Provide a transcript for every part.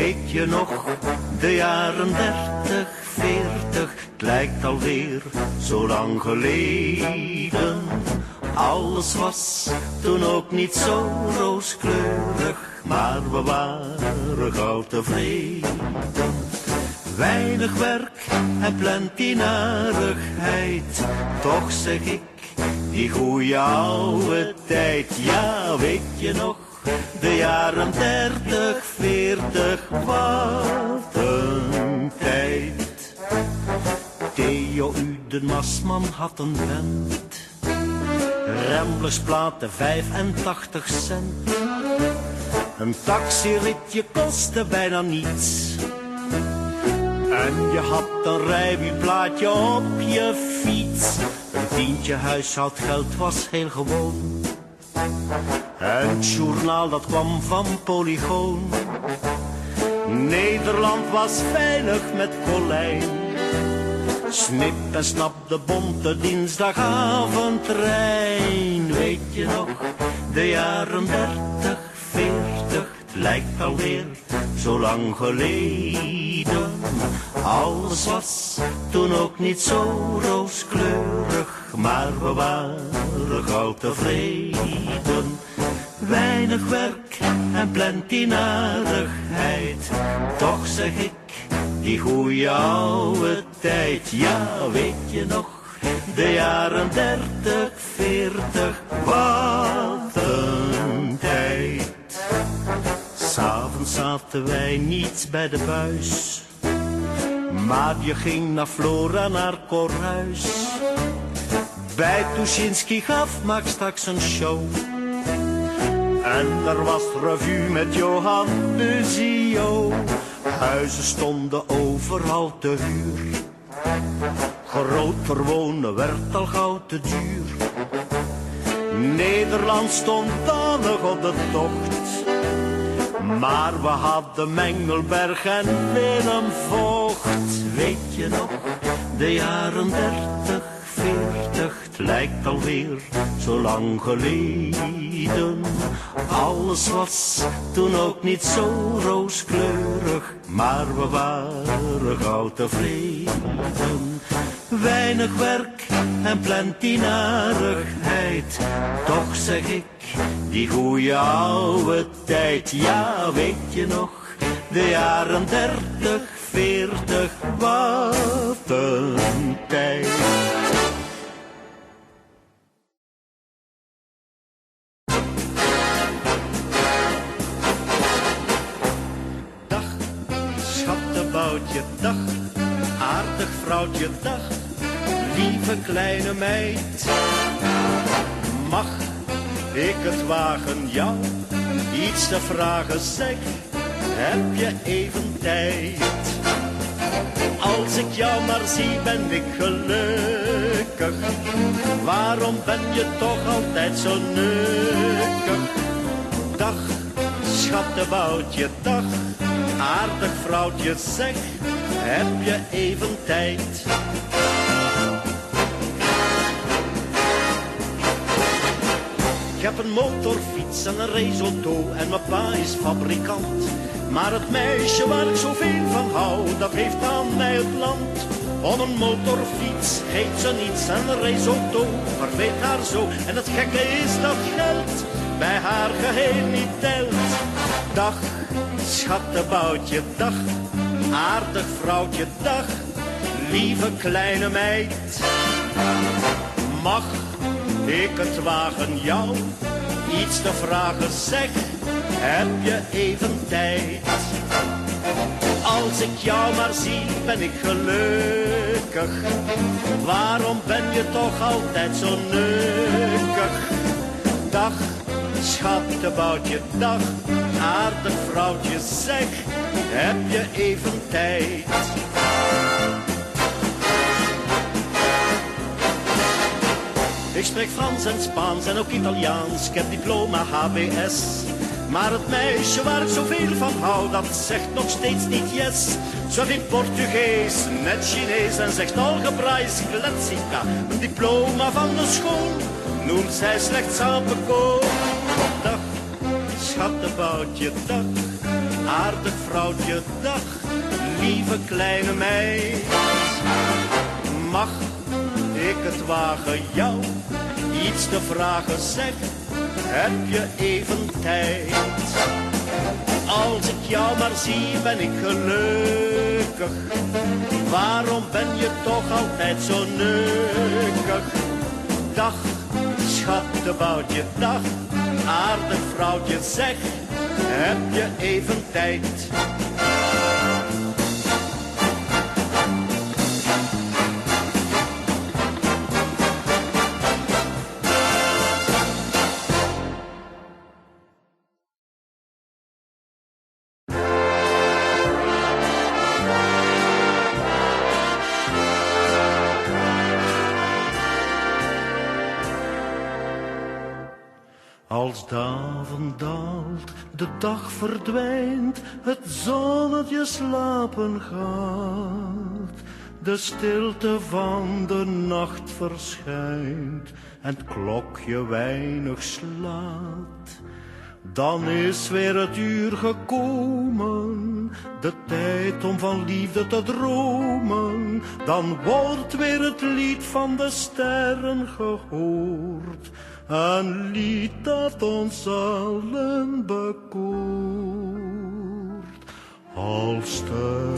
Weet je nog, de jaren 30, 40, het lijkt alweer zo lang geleden. Alles was toen ook niet zo rooskleurig, maar we waren gauw tevreden. Weinig werk en plenty narigheid, toch zeg ik, die goeie oude tijd. Ja, weet je nog, de jaren 30, 40, wat een tijd. Theo Udenmasman had een band, Ramblersplaten 85 cent. Een taxiritje kostte bijna niets. En je had een rijwielplaatje op je fiets. Een tientje huishoudgeld was heel gewoon. En het journaal dat kwam van Polygoon. Nederland was veilig met Colijn. Snip en snap de bonte dinsdagavondtrein. Weet je nog, de jaren 30, 40, het lijkt alweer zo lang geleden. Alles was toen ook niet zo rooskleurig, maar we waren gauw tevreden. Weinig werk en plenty narigheid, toch zeg ik, die goeie oude tijd. Ja, weet je nog, de jaren 30, 40, wat een tijd. 'S'avonds zaten wij niet bij de buis, maar je ging naar Flora, naar Korhuis. Bij Tuschinski gaf Max straks een show. En er was revue met Johan de Zio. Huizen stonden overal te huur. Groot verwonen werd al gauw te duur. Nederland stond dan nog op de tocht. Maar we hadden Mengelberg en Willem Voogd. Weet je nog, de jaren 30, 40, het lijkt alweer zo lang geleden. Alles was toen ook niet zo rooskleurig, maar we waren gauw tevreden. Weinig werk en plenty narigheid, toch zeg ik, die goeie oude tijd. Ja, weet je nog, de jaren 30, 40, wat een tijd. Dag, schatteboutje, dag, aardig vrouwtje, dag, lieve kleine meid. Mag ik het wagen jou iets te vragen, zeg, heb je even tijd? Als ik jou maar zie ben ik gelukkig, waarom ben je toch altijd zo nukkig? Dag, schatteboutje, dag, aardig vrouwtje, zeg, heb je even tijd? Ik heb een motorfiets en een raceauto en mijn pa is fabrikant. Maar het meisje waar ik zoveel van hou, dat heeft aan mij het land. Om een motorfiets geeft ze niets en een raceauto verveelt haar zo. En het gekke is dat geld bij haar geheel niet telt. Dag, schatteboutje, dag, aardig vrouwtje, dag, lieve kleine meid. Mag ik het wagen jou iets te vragen, zeg, heb je even tijd? Als ik jou maar zie ben ik gelukkig, waarom ben je toch altijd zo nukkig? Dag, schatteboutje, dag, aardig vrouwtje, zeg, heb je even tijd? Ik spreek Frans en Spaans en ook Italiaans, ik heb diploma HBS. Maar het meisje waar ik zoveel van hou, dat zegt nog steeds niet yes. Ze vindt Portugees, net Chinees en zegt algebraisch gletsinka. Een diploma van de school noemt zij slechts apenkool. Dag, schatteboutje, dag, aardig vrouwtje, dag, lieve kleine meid. Mag ik het wagen jou iets te vragen, zeg, heb je even tijd? Als ik jou maar zie, ben ik gelukkig. Waarom ben je toch altijd zo nukkig? Dag, schattenboutje, dag, aardig vrouwtje, zeg, heb je even tijd? Als de avond daalt, de dag verdwijnt, het zonnetje slapen gaat, de stilte van de nacht verschijnt en het klokje weinig slaat. Dan is weer het uur gekomen, de tijd om van liefde te dromen. Dan wordt weer het lied van de sterren gehoord, een lied dat ons allen bekoort. Als sterren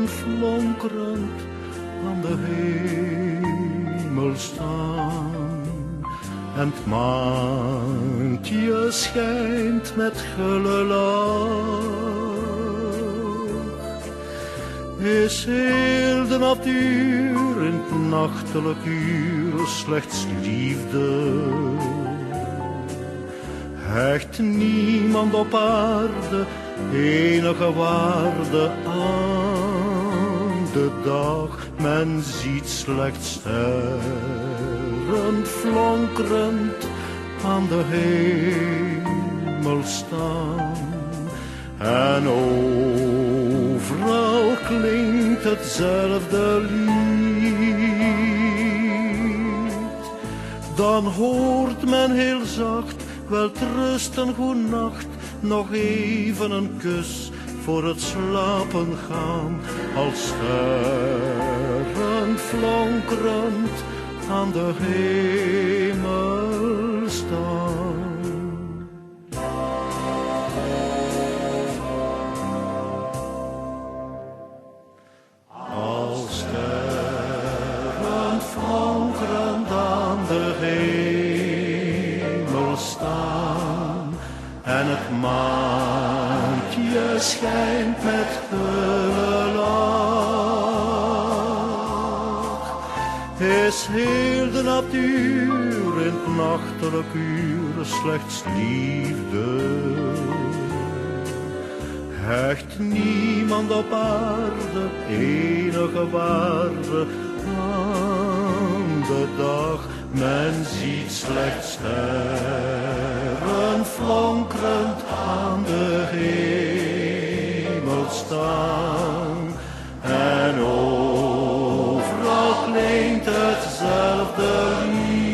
flonkerend aan de hemel staan en het maantje schijnt met gulle lach, is heel de natuur in het nachtelijk uur slechts liefde. Hecht niemand op aarde enige waarde aan de dag, men ziet slechts sterren flonkerend aan de hemel staan. En overal klinkt hetzelfde lied. Dan hoort men heel zacht, welterusten, goenacht, nog even een kus voor het slapen gaan. Als sterren flonkerend aan de hemel staan. Als sterren flonkerend aan de hemel staan en het maantje schijnt met gulle lach, is heel de natuur in het nachtelijk uur slechts liefde. Hecht niemand op aarde enige waarde aan de dag, men ziet slechts sterren flonkerend aan de hemel staan. En overal klinkt hetzelfde lied.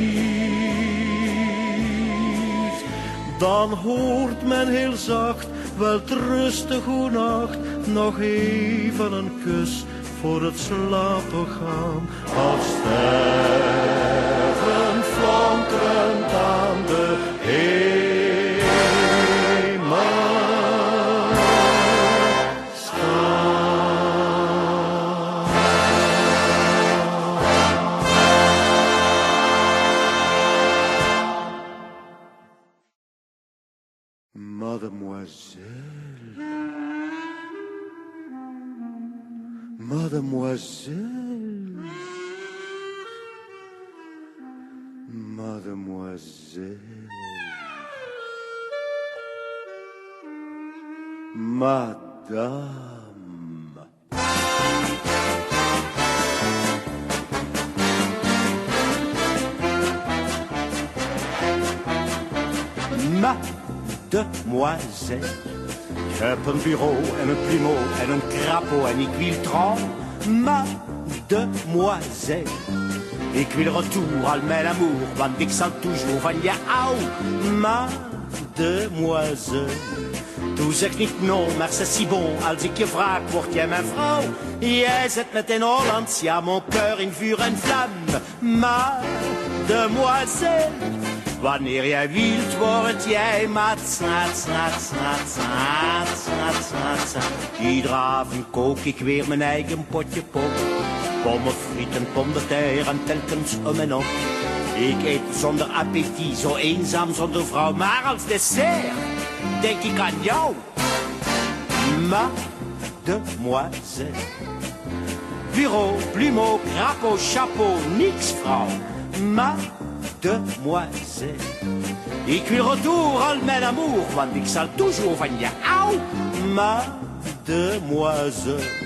Dan hoort men heel zacht, welterusten, goenacht, nog even een kus voor het slapen gaan. Als sterren flonkerend aan de hemel staan. Mademoiselle, mademoiselle, mademoiselle, madame. Mademoiselle, ik heb een bureau en een plumeau en een crapaud en ik wil trouw. Mademoiselle, ik wil retour al mijn amour, want ik zal toujours van je hou. Mademoiselle, Toe zeg niet non, maar c'est si bon. Als ik je vraag, word jij mijn vrouw? Jij zet met in Hollands, ja, mon cœur in vuur en vlam. Mademoiselle, wanneer jij wilt, word jij mat, snat, snat, snat, snat, snat, snat, snat. Iedere avond kook ik weer mijn eigen potje pop. Pommes frieten, pommes de terre en telkens om en op. Ik eet zonder appétit, zo eenzaam zonder vrouw. Maar als dessert denk ik aan jou, mademoiselle. Bureau, plumeau, crapaud, chapeau, niks vrouw, mademoiselle. Ik wil retour al mijn amour, want ik zal toujours van je houden, mademoiselle.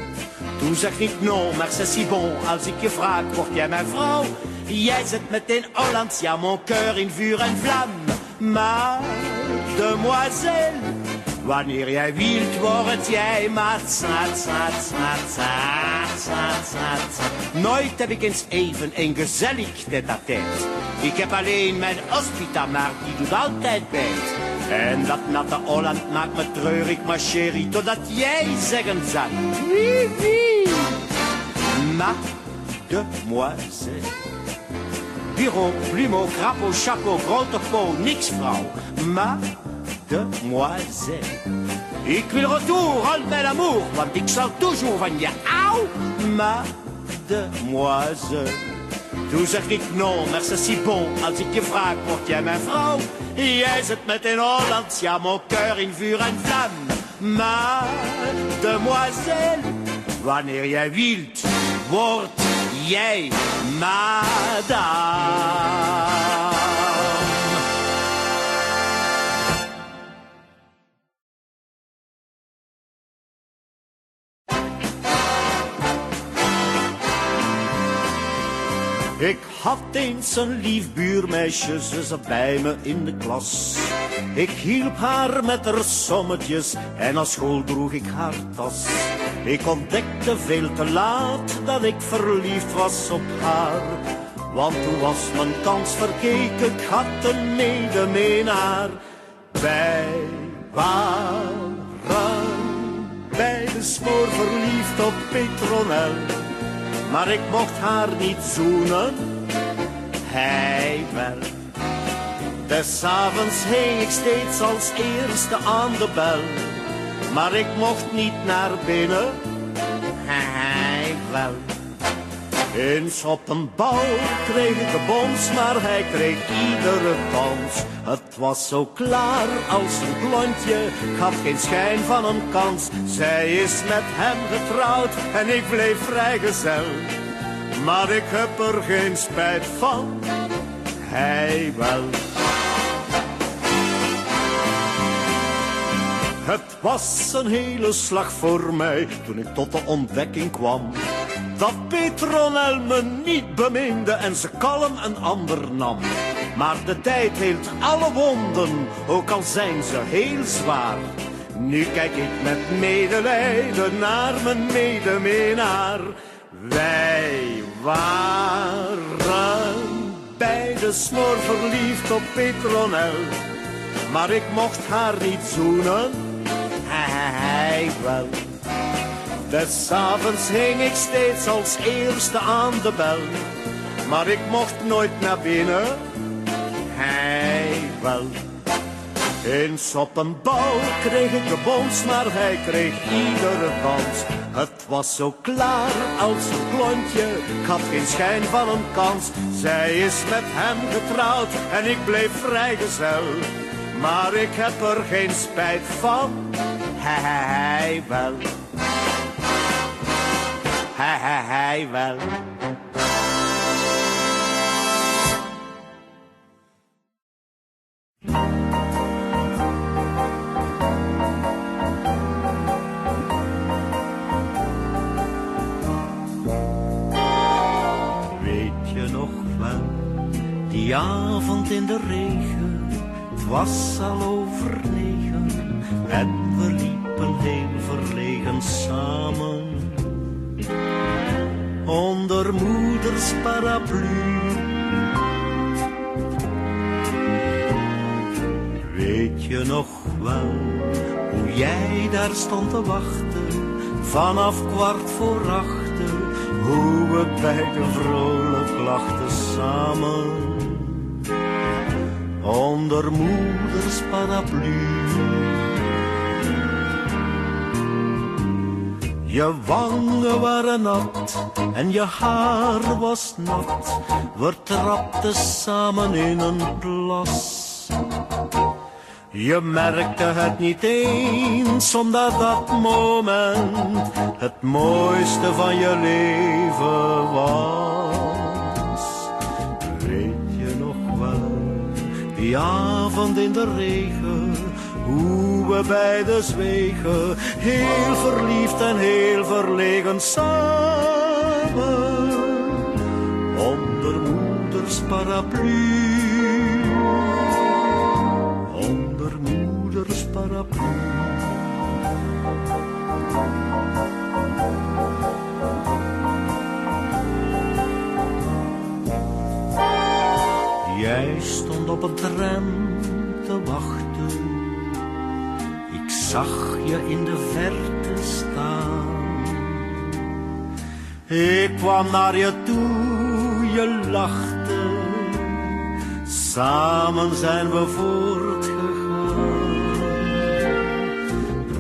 Toe zeg niet non, maar c'est si bon. Als ik je vraag, word jij mijn vrouw? Jij zet meteen Hollands, ja, mon cœur in vuur en vlam. Mademoiselle, wanneer jij wilt, word jij mat, snat, snat, snat, snat, snat, snat. Nooit heb ik eens even een gezellig tête-à-tête. Ik heb alleen mijn hospita, maar die doet altijd pijn. En dat natte Holland maakt me treurig, ma chérie, totdat jij zeggen zal, oui, oui, mademoiselle. Bureau, plumeau, crapaud, chapeau, grote po, niks vrouw, mademoiselle. Ik wil retour al mijn amour, want ik zal toujours van je houden, mademoiselle. Toe zeg ik non, maar c'est si bon. Als ik je vraag, word jij mijn vrouw? Jij zit met in Hollands, ja, mon cœur in vuur en vlam. Mademoiselle, wanneer jij wilt, word jij madame. Ik had eens een lief buurmeisje, ze zat bij me in de klas. Ik hielp haar met haar sommetjes en naar school droeg ik haar tas. Ik ontdekte veel te laat dat ik verliefd was op haar. Want toen was mijn kans verkeken, ik had een medeminnaar. Wij waren beide smoor verliefd op Petronel. Maar ik mocht haar niet zoenen, hij wel. Des avonds hing ik steeds als eerste aan de bel. Maar ik mocht niet naar binnen, hij wel. Eens op een bal kreeg ik de bons, maar hij kreeg iedere dans. Het was zo klaar als een blondje, gaf geen schijn van een kans. Zij is met hem getrouwd en ik bleef vrijgezel. Maar ik heb er geen spijt van, hij wel. Het was een hele slag voor mij toen ik tot de ontdekking kwam dat Petronel me niet beminde en ze kalm een ander nam. Maar de tijd heelt alle wonden, ook al zijn ze heel zwaar. Nu kijk ik met medelijden naar mijn medeminnaar. Wij waren beide smoor verliefd op Petronel. Maar ik mocht haar niet zoenen, hij wel. Des avonds hing ik steeds als eerste aan de bel. Maar ik mocht nooit naar binnen, hij wel. Eens op een bal kreeg ik de bons, maar hij kreeg iedere dans. Het was zo klaar als een klontje, ik had geen schijn van een kans. Zij is met hem getrouwd en ik bleef vrijgezel. Maar ik heb er geen spijt van, hij wel. Hij wel. Weet je nog wel, die avond in de regen, het was al over 9 en we liepen heel verlegen samen. Onder moeders paraplu. Weet je nog wel hoe jij daar stond te wachten, vanaf 7:15, hoe we beiden vrolijk lachten samen. Onder moeders paraplu. Je wangen waren nat en je haar was nat. We trapten samen in een plas. Je merkte het niet eens, omdat dat moment het mooiste van je leven was. Weet je nog wel, die avond in de regen, hoe we beiden zwegen, heel verliefd en heel verlegen samen, onder moeders paraplu. Onder moeders paraplu. Jij stond op een tram te wachten. Ik zag je in de verte staan. Ik kwam naar je toe, je lachte. Samen zijn we voortgegaan.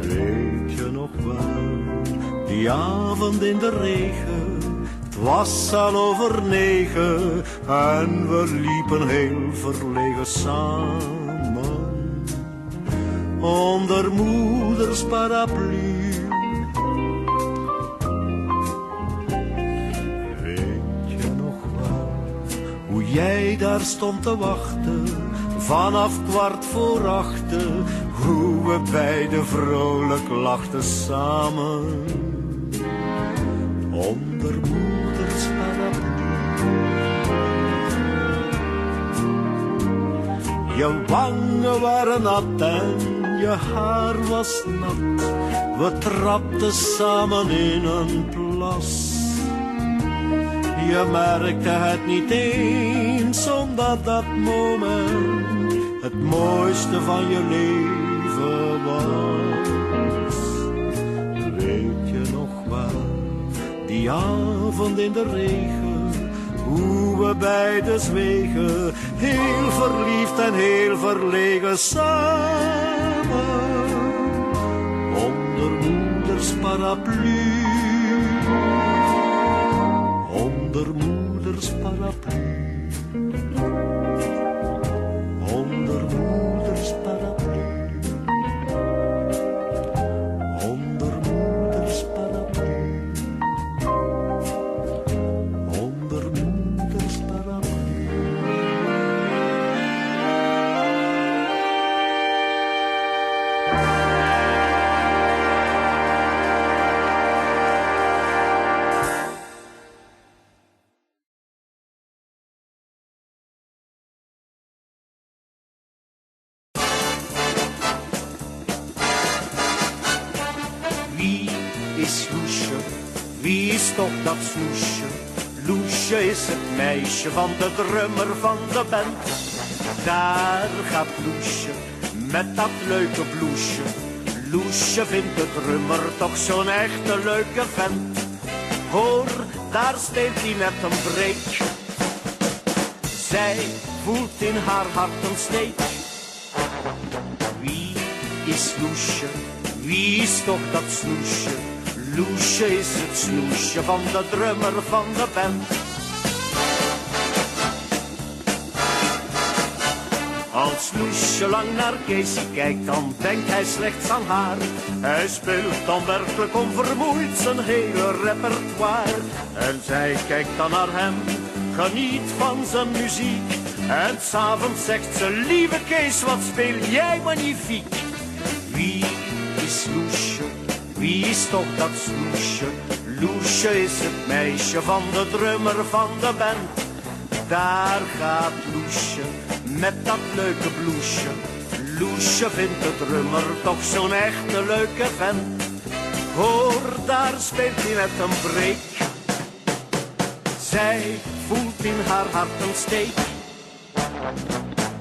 Weet je nog wel, die avond in de regen. Het was al over 9 en we liepen heel verlegen samen. Onder moeders paraplu. Jij daar stond te wachten, vanaf 7:15, hoe we beiden vrolijk lachten samen. Onder moeders paraplu. Je wangen waren nat en je haar was nat. We trapten samen in een plas. Je merkte het niet eens, omdat dat moment het mooiste van je leven was. Weet je nog wel, die avond in de regen, hoe we beiden zwegen, heel verliefd en heel verlegen samen, onder moeders paraplu. Onder moeders paraplu. Onder moeders paraplu. Onder moeders paraplu. Onder moeders paraplu. Wie is Loesje? Wie is toch dat snoesje? Loesje is het meisje van de drummer van de band. Daar gaat Loesje met dat leuke bloesje. Loesje vindt de drummer toch zo'n echte leuke vent. Hoor, daar speelt hij net een breek. Zij voelt in haar hart een steek. Wie is Loesje? Wie is toch dat snoesje? Loesje is het snoesje van de drummer van de band. Als Loesje lang naar Keesje kijkt, dan denkt hij slechts aan haar. Hij speelt dan werkelijk onvermoeid zijn hele repertoire. En zij kijkt dan naar hem, geniet van zijn muziek. En 's avonds zegt ze, lieve Kees, wat speel jij magnifiek. Wie is Loesje? Wie is toch dat snoesje? Loesje is het meisje van de drummer van de band. Daar gaat Loesje met dat leuke bloesje. Loesje vindt de drummer toch zo'n echte leuke vent. Hoor, daar speelt hij met een breek. Zij voelt in haar hart een steek.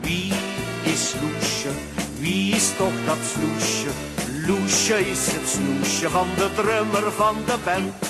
Wie is Loesje? Wie is toch dat snoesje? Loesje is het snoesje van de drummer van de band.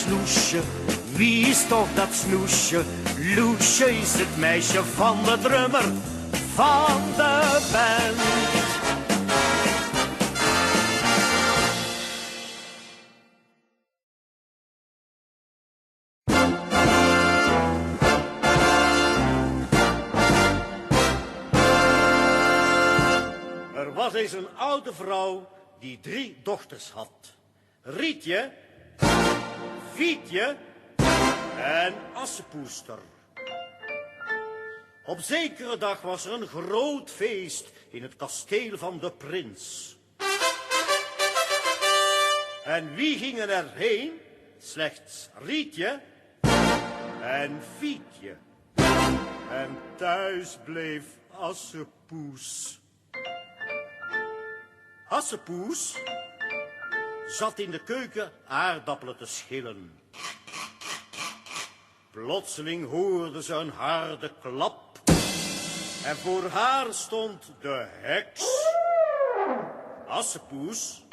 Loesje, wie is toch dat snoesje? Loesje is het meisje van de drummer van de band. Er was eens een oude vrouw die 3 dochters had. Rietje, Fietje en Assepoester. Op zekere dag was er een groot feest in het kasteel van de prins. En wie gingen erheen? Slechts Rietje en Fietje. En thuis bleef Assepoes. Assepoes zat in de keuken aardappelen te schillen. Plotseling hoorde ze een harde klap. En voor haar stond de heks. Assepoes,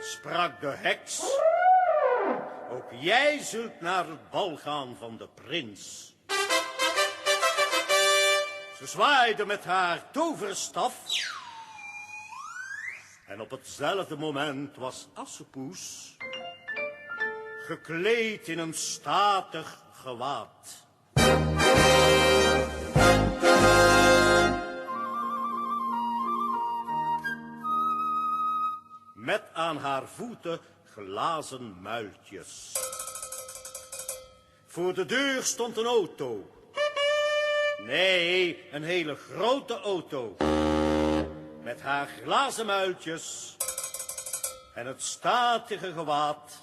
sprak de heks. Ook jij zult naar het bal gaan van de prins. Ze zwaaide met haar toverstaf. En op hetzelfde moment was Assepoes gekleed in een statig gewaad. Met aan haar voeten glazen muiltjes. Voor de deur stond een auto. Nee, een hele grote auto. Met haar glazen muiltjes en het statige gewaad.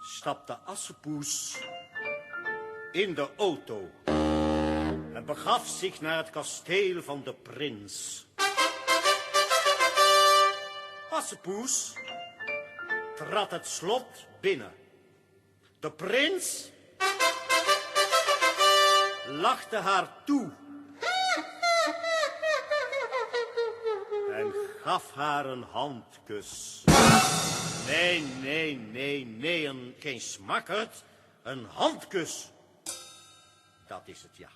Stapte Assepoes in de auto en begaf zich naar het kasteel van de prins. Assepoes trad het slot binnen. De prins lachte haar toe en gaf haar een handkus. Nee, geen smakkerd, een handkus. Dat is het, ja.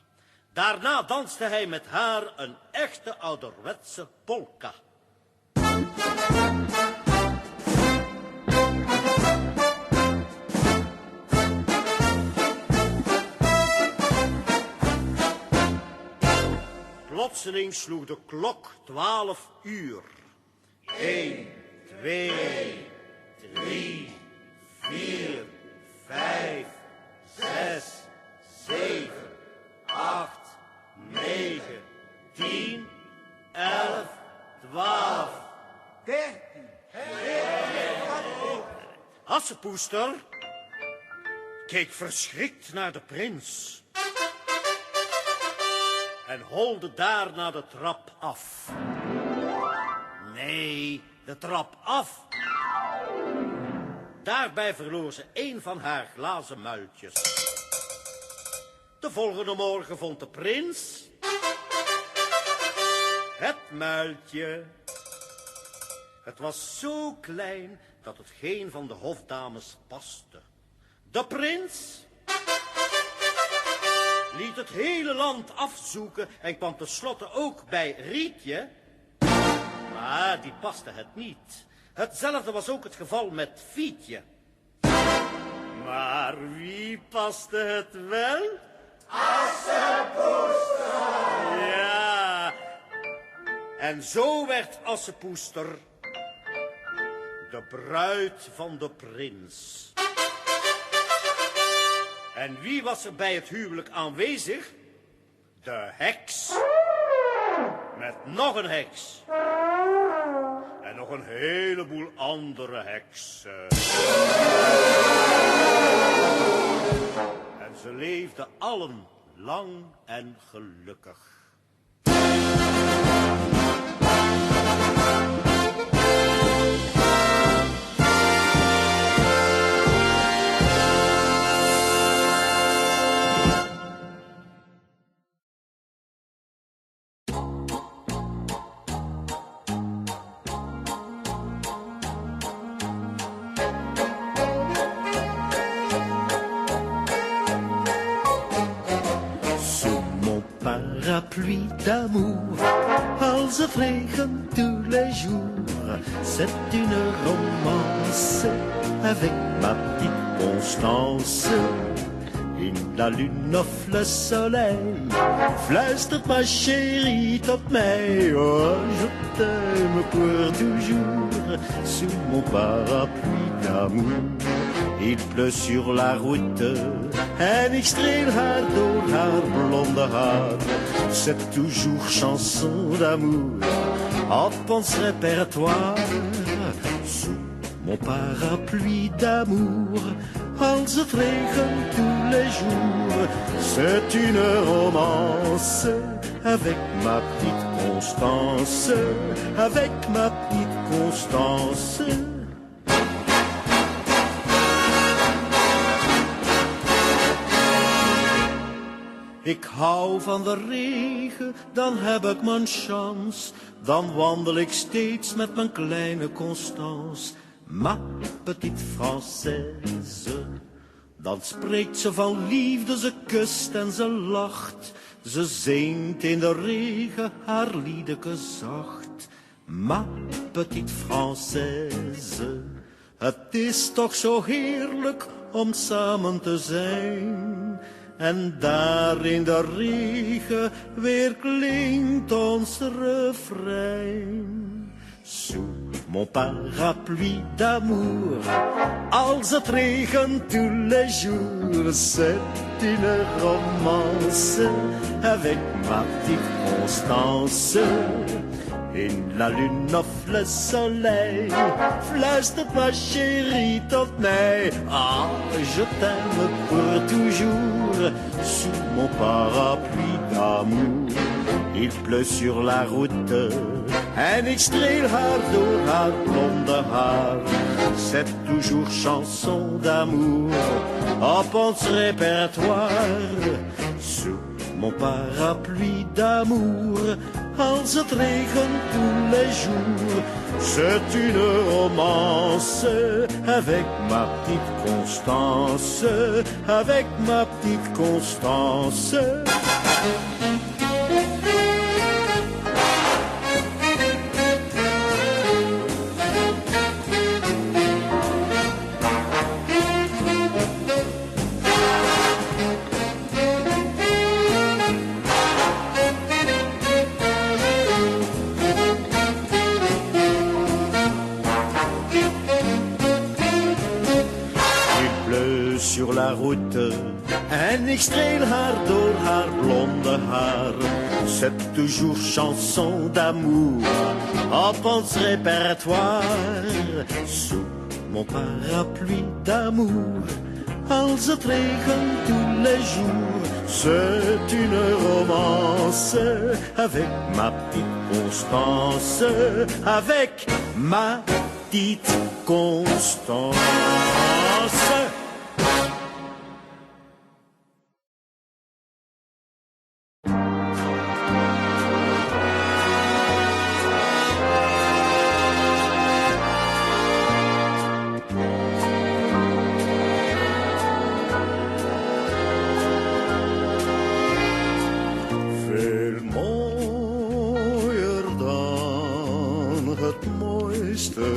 Daarna danste hij met haar een echte ouderwetse polka. Plotseling sloeg de klok 12 uur. 1, 2, 3, 4, 5, 6, 7, 8, 9, 10, 11, 12, 13. Assepoester keek verschrikt naar de prins en holde daarna de trap af. Nee, de trap af. Daarbij verloor ze een van haar glazen muiltjes. De volgende morgen vond de prins het muiltje. Het was zo klein dat het geen van de hofdames paste. De prins liet het hele land afzoeken en kwam tenslotte ook bij Rietje. Maar die paste het niet. Hetzelfde was ook het geval met Fietje. Maar wie paste het wel? Assepoester! Ja. En zo werd Assepoester de bruid van de prins. En wie was er bij het huwelijk aanwezig? De heks. met nog een heks. En nog een heleboel andere heksen. En ze leefden allen lang en gelukkig. Parapluie d'amour, als het regent tous les jours, c'est une romance avec ma petite Constance. In la lune of le soleil, fluistert ma chérie tot mij, oh je t'aime pour toujours, sous mon parapluie d'amour. Il pleut sur la route en ik streel haar door haar blonde haar. C'est toujours chanson d'amour op ons répertoire. Sous mon parapluie d'amour, als het regent tous les jours, c'est une romance avec ma petite Constance, avec ma petite Constance. Ik hou van de regen, dan heb ik mijn chance. Dan wandel ik steeds met mijn kleine Constance, ma petite Française. Dan spreekt ze van liefde, ze kust en ze lacht. Ze zingt in de regen haar liedeke zacht. Ma petite Française. Het is toch zo heerlijk om samen te zijn. En daar in de regen weer klinkt ons refrein. Sous mon parapluie d'amour, als het regent tous les jours, c'est une romance avec ma petite Constance. In la lune of le soleil, fluistert ma chérie tot mij. Ah, je t'aime pour toujours, sous mon parapluie d'amour. Il pleut sur la route en ik streel haar door haar blonde haar. C'est toujours chanson d'amour op ons répertoire. Sous mon parapluie d'amour, als het regent tous les jours, c'est une romance avec ma petite Constance, avec ma petite Constance. Sur la route en ik streel haar door haar blonde haar. C'est toujours chanson d'amour op ons répertoire. Sous mon parapluie d'amour, als het regent tous les jours, c'est une romance avec ma petite Constance, avec ma petite Constance.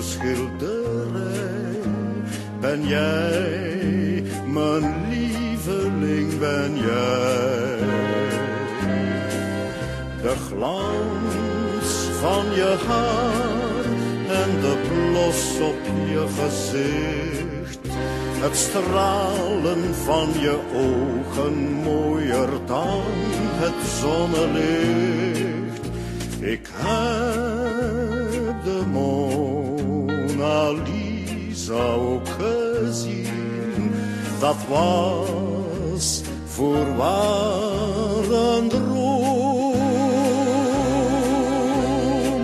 Schilderij. Ben jij, mijn lieveling, ben jij. De glans van je haar en de blos op je gezicht. Het stralen van je ogen mooier dan het zonnelicht. Ik heb de Mona Lisa ook gezien. Dat was voorwaar een droom,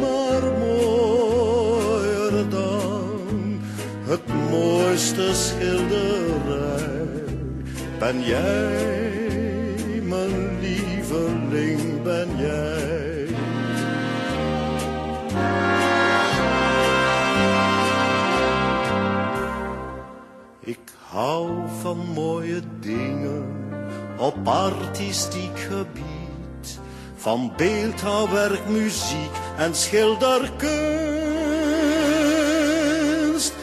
maar mooier dan het mooiste schilderij. Ben jij, mijn lieveling, ben jij. Ik hou van mooie dingen op artistiek gebied, van beeldhouwwerk, muziek en schilderkunst.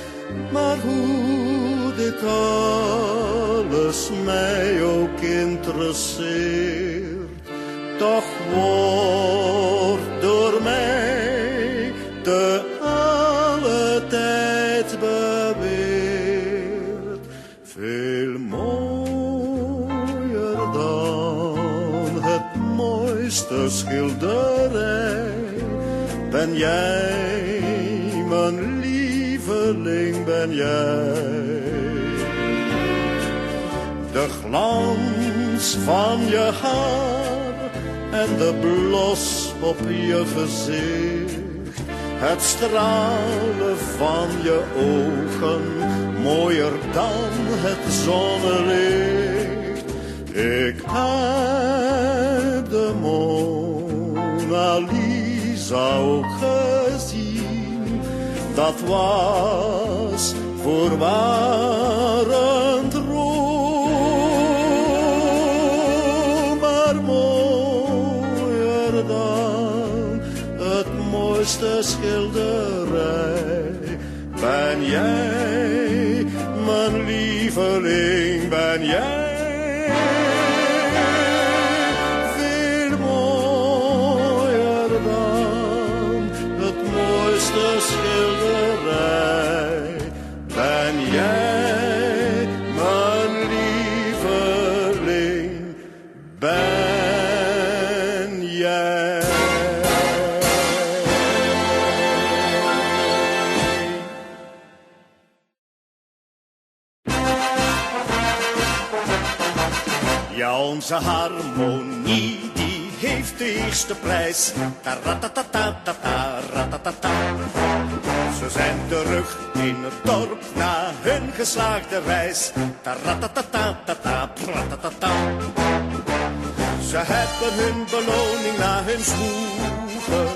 Maar hoe dit alles mij ook interesseert, toch wordt door mij te alle tijd beweerd veel mooier dan het mooiste schilderij. Ben jij, mijn lieveling, ben jij. De glans van je haar en de blos op je gezicht, het stralen van je ogen, mooier dan het zonnelicht. Ik heb de Mona Lisa ook gezien. Dat was voorwaar een droom, maar mooier dan het mooiste schilderij. Ben jij, mijn lieveling, ben jij. Veel mooier dan het mooiste schilderij. Ben jij, mijn lieveling, ben jij. Ja, onze harmonie, die heeft de eerste prijs. Taratatata, ratatata. Ze zijn terug in het dorp na hun geslaagde reis. Taratatata, ratatata. Ze hebben hun beloning na hun zwoegen.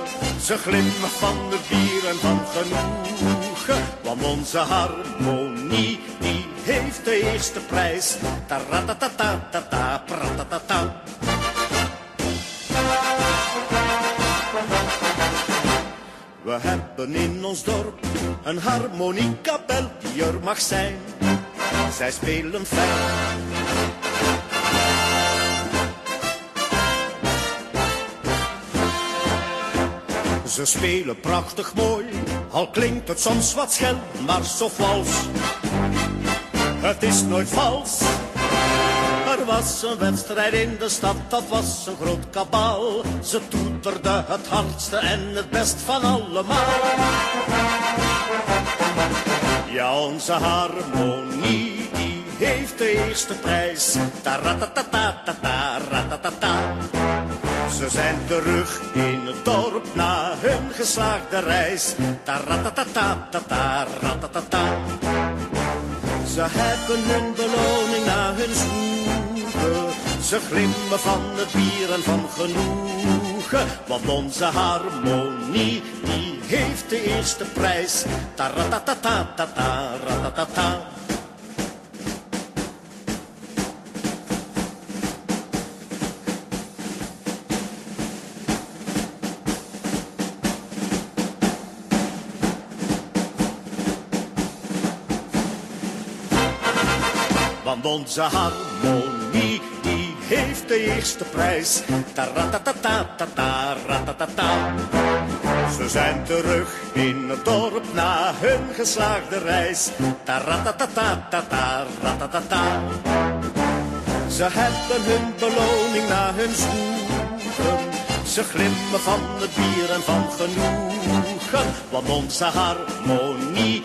Ze glimmen van de bier en van genoegen. Want onze harmonie, die heeft de eerste prijs. Taratatata, pratatata. We hebben in ons dorp een harmonicabel die er mag zijn. Zij spelen fijn. Ze spelen prachtig mooi, al klinkt het soms wat schel, maar zo vals. Het is nooit vals. Er was een wedstrijd in de stad, dat was een groot kabaal. Ze toeterden het hardste en het best van allemaal. Ja, onze harmonie, die heeft de eerste prijs. Taratatata, ratatata. Ze zijn terug in het dorp na hun geslaagde reis. Taratatata, ratatata. Ze hebben hun beloning na hun zwoegen. Ze glimmen van het bier en van genoegen. Want onze harmonie, die heeft de eerste prijs. Taratatata, ratatata. Want onze harmonie, die heeft de eerste prijs. Taratatata, ratatata. Ze zijn terug in het dorp na hun geslaagde reis. Taratatata, ratatata. Ze hebben hun beloning na hun zwoegen. Ze glimt me van het bier en van genoegen, want onze harmonie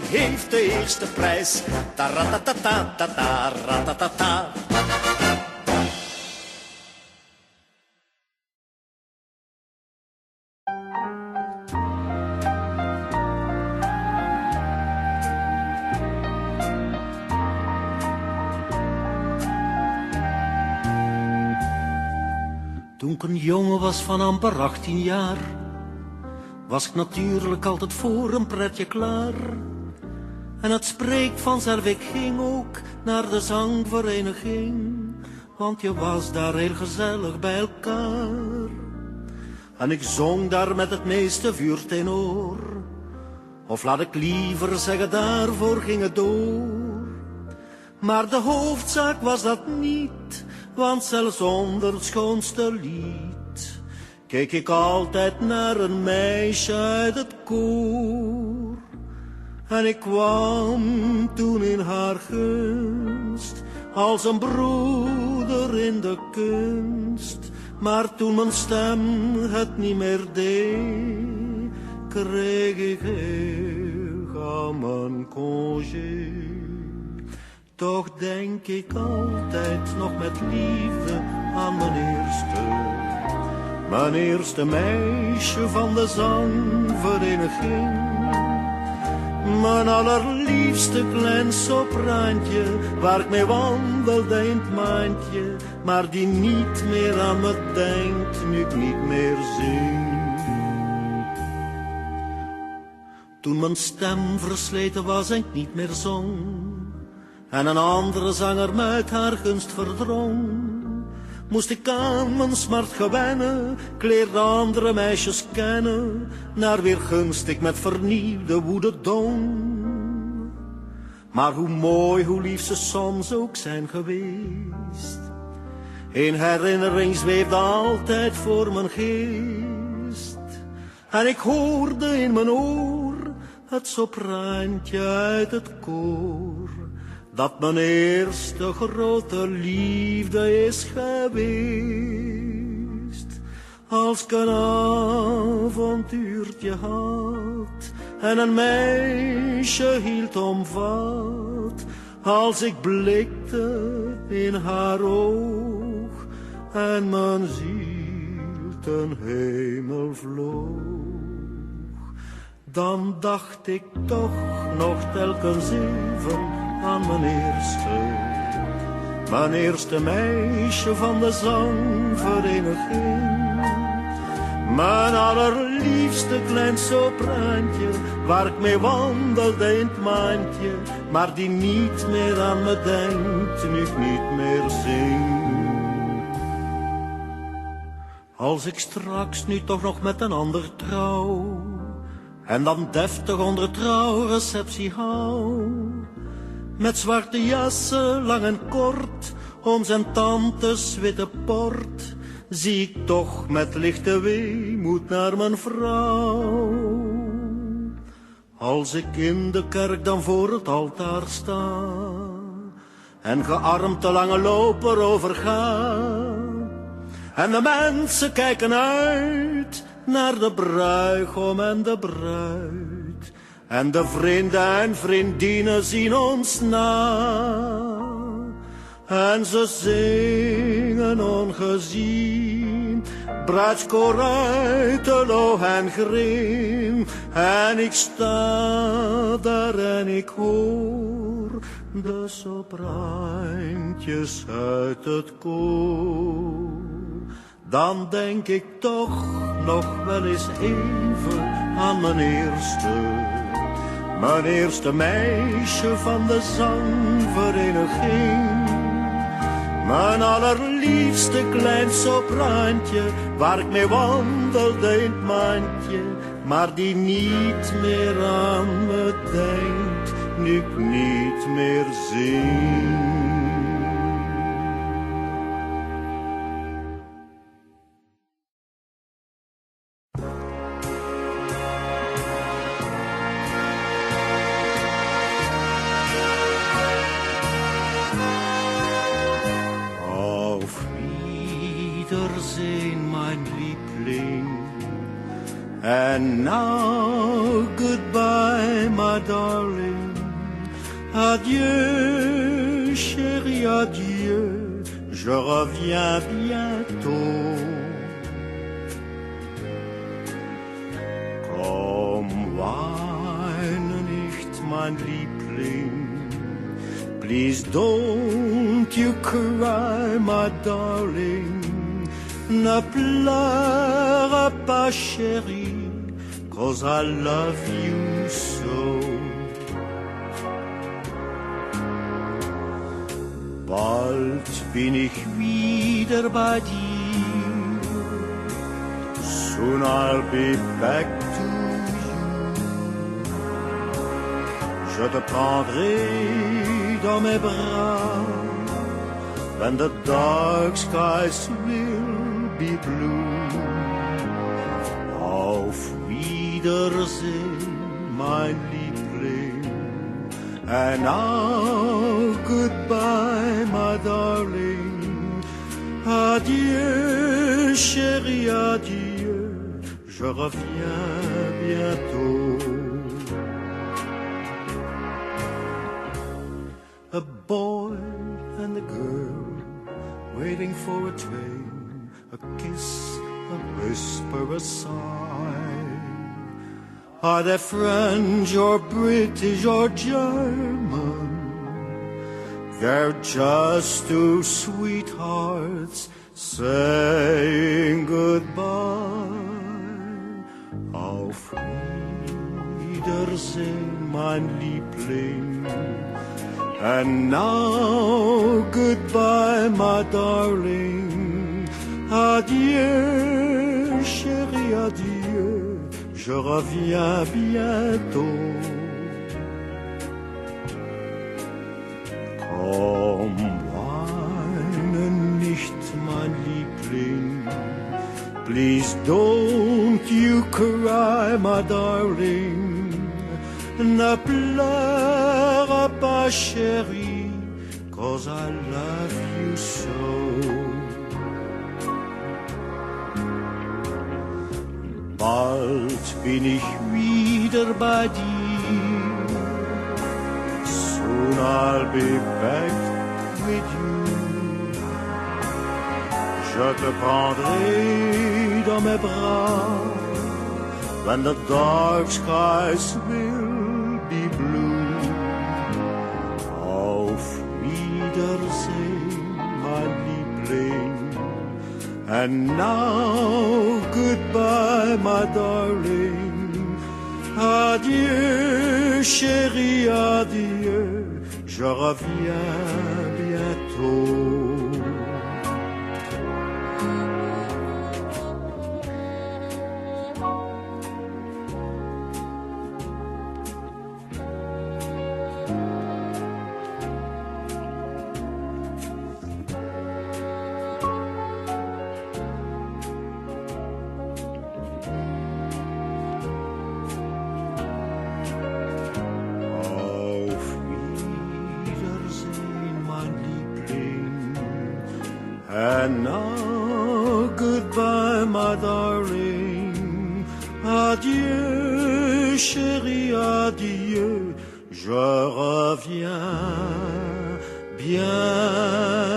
heeft de eerste prijs. Ta-ra-ta-ta-ta-ta-ta-ra-ta-ta-ta. Toen ik een jongen was van amper 18 jaar, was ik natuurlijk altijd voor een pretje klaar. En het spreekt vanzelf, ik ging ook naar de zangvereniging, want je was daar heel gezellig bij elkaar. En ik zong daar met het meeste vuurtenor, of laat ik liever zeggen, daarvoor ging het door. Maar de hoofdzaak was dat niet, want zelfs onder het schoonste lied keek ik altijd naar een meisje uit het koor. En ik kwam toen in haar gunst, als een broeder in de kunst. Maar toen mijn stem het niet meer deed, kreeg ik heel mijn congé. Toch denk ik altijd nog met liefde aan mijn eerste meisje van de zangvereniging. Mijn allerliefste klein sopraantje, waar ik mee wandelde in het maandje, maar die niet meer aan me denkt, nu ik niet meer zing. Toen mijn stem versleten was en ik niet meer zong, en een andere zanger me uit haar gunst verdrong, moest ik aan mijn smart gewennen, ik leerde andere meisjes kennen, naar weer gunst ik met vernieuwde woede dong. Maar hoe mooi, hoe lief ze soms ook zijn geweest, een herinnering zweefde altijd voor mijn geest. En ik hoorde in mijn oor het sopraantje uit het koor, dat mijn eerste grote liefde is geweest. Als ik een avontuurtje had en een meisje hield omvat, als ik blikte in haar oog en mijn ziel ten hemel vloog, dan dacht ik toch nog telkens even aan mijn eerste meisje van de zangvereniging. Mijn allerliefste klein sopraantje, waar ik mee wandelde in het maandje, maar die niet meer aan me denkt, nu ik niet meer zing. Als ik straks nu toch nog met een ander trouw, en dan deftig onder trouwreceptie hou, met zwarte jassen, lang en kort, om zijn tantes witte port, zie ik toch met lichte weemoed naar mijn vrouw. Als ik in de kerk dan voor het altaar sta, en gearmd de lange loper overga, en de mensen kijken uit naar de bruigom en de bruid, en de vrienden en vriendinnen zien ons na, en ze zingen ongezien bruidskoor uit de Lo en Grim. En ik sta daar en ik hoor de sopraantjes uit het koor. Dan denk ik toch nog wel eens even aan mijn eerste meisje van de zangvereniging. Mijn allerliefste klein sopraantje, waar ik mee wandelde in het maandje, maar die niet meer aan me denkt, nu ik niet meer zing. Wiedersehen, mein Liebling. And now goodbye, my darling. Adieu, chérie, adieu. Je reviens bientôt. Komm, weine nicht, mein Liebling. Please don't you cry, my darling. Ne pleure pas, chérie, 'cause I love you so. Bald bin ich wieder bei dir. Soon I'll be back to you. Je te prendrai dans mes bras when the dark skies will be blue. Auf Wiedersehen, mein Liebling. And now goodbye, my darling. Adieu, chérie, adieu. Je reviens bientôt. A boy and a girl waiting for a train, a kiss, a whisper, a sigh. Are they French or British or German? They're just two sweethearts saying goodbye. Auf Wiedersehen, mein Liebling. And now goodbye, my darling. Adieu, chérie, adieu. Je reviens bientôt. Komm, weine nicht, mein Liebling. Please don't you cry, my darling. Ne pleure pas, chérie, 'cause I love you so. Bald bin ich wieder bei dir. Soon I'll be back with you. Je te prendrai dans mes bras when the dark skies will be blue. Auf Wiedersehen, mein Liebling. And now goodbye, my darling. Adieu, chérie, adieu. Je reviens bientôt. And now goodbye, my darling. Adieu, chérie, adieu. Je reviens bien.